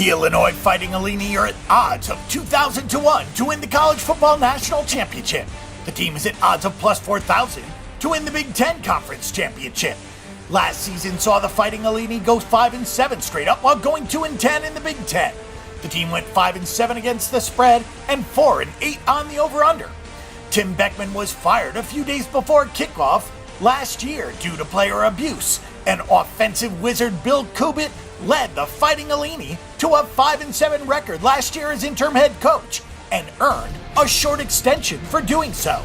The Illinois Fighting Illini are at odds of 2,000 to 1 to win the College Football National Championship. The team is at odds of plus 4,000 to win the Big Ten Conference Championship. Last season saw the Fighting Illini go 5-7 straight up while going 2-10 in the Big Ten. The team went 5-7 against the spread and 4-8 on the over-under. Tim Beckman was fired a few days before kickoff last year due to player abuse, and offensive wizard Bill Kubit led the Fighting Illini to a 5-7 record last year as interim head coach and earned a short extension for doing so.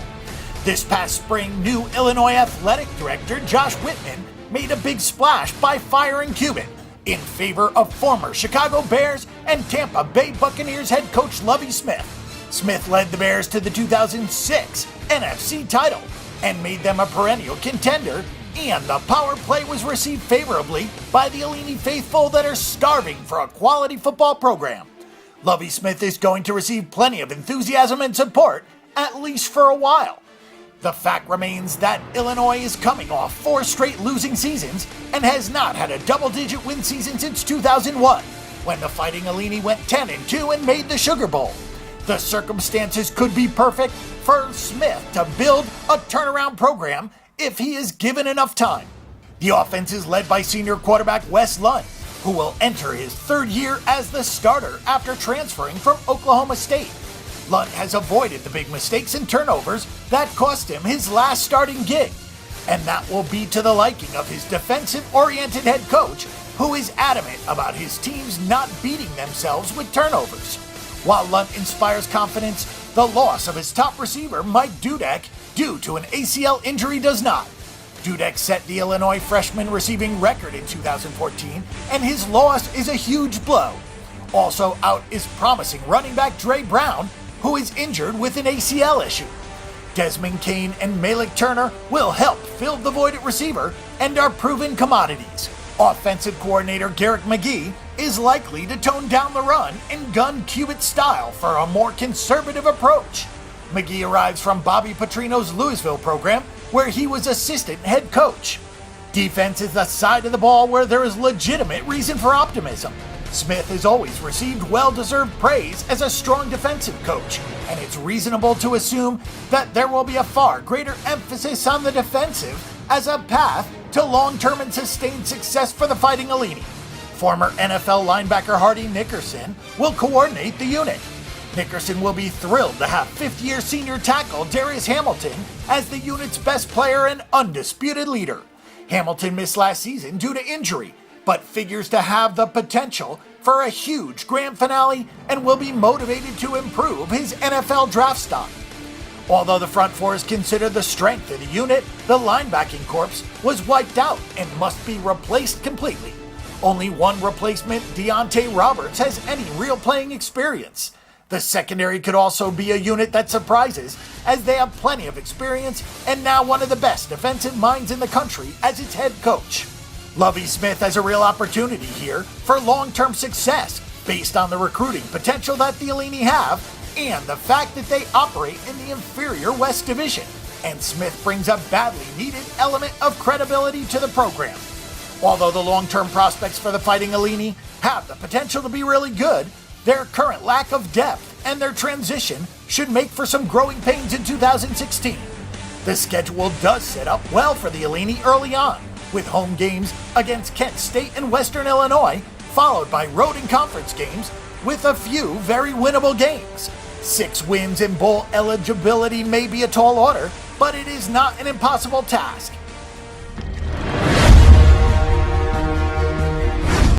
This past spring, new Illinois athletic director Josh Whitman made a big splash by firing Kubit in favor of former Chicago Bears and Tampa Bay Buccaneers head coach Lovie Smith. Smith led the Bears to the 2006 NFC title and made them a perennial contender, and the power play was received favorably by the Illini faithful that are starving for a quality football program. Lovie Smith is going to receive plenty of enthusiasm and support, at least for a while. The fact remains that Illinois is coming off 4 straight losing seasons and has not had a double-digit win season since 2001, when the Fighting Illini went 10-2 and made the Sugar Bowl. The circumstances could be perfect for Smith to build a turnaround program if he is given enough time. The offense is led by senior quarterback Wes Lund, who will enter his 3rd year as the starter after transferring from Oklahoma State. Lund has avoided the big mistakes and turnovers that cost him his last starting gig, and that will be to the liking of his defensive-oriented head coach, who is adamant about his teams not beating themselves with turnovers. While Lund inspires confidence, the loss of his top receiver, Mike Dudek, due to an ACL injury does not. Dudek set the Illinois freshman receiving record in 2014, and his loss is a huge blow. Also out is promising running back Dre Brown, who is injured with an ACL issue. Desmond Kane and Malik Turner will help fill the void at receiver and are proven commodities. Offensive coordinator Garrick McGee is likely to tone down the run and gun Kubit style for a more conservative approach. McGee arrives from Bobby Petrino's Louisville program, where he was assistant head coach. Defense is the side of the ball where there is legitimate reason for optimism. Smith has always received well-deserved praise as a strong defensive coach, and it's reasonable to assume that there will be a far greater emphasis on the defensive as a path to long-term and sustained success for the Fighting Illini. Former NFL linebacker Hardy Nickerson will coordinate the unit. Nickerson will be thrilled to have 5th-year senior tackle Darius Hamilton as the unit's best player and undisputed leader. Hamilton missed last season due to injury, but figures to have the potential for a huge grand finale and will be motivated to improve his NFL draft stock. Although the front four is considered the strength of the unit, the linebacking corps was wiped out and must be replaced completely. Only one replacement, Deontay Roberts, has any real playing experience. The secondary could also be a unit that surprises, as they have plenty of experience and now one of the best defensive minds in the country as its head coach. Lovie Smith has a real opportunity here for long-term success based on the recruiting potential that the Illini have and the fact that they operate in the inferior West Division, and Smith brings a badly needed element of credibility to the program. Although the long-term prospects for the Fighting Illini have the potential to be really good, their current lack of depth and their transition should make for some growing pains in 2016. The schedule does set up well for the Illini early on, with home games against Kent State and Western Illinois, followed by road and conference games with a few very winnable games. 6 wins in bowl eligibility may be a tall order, but it is not an impossible task.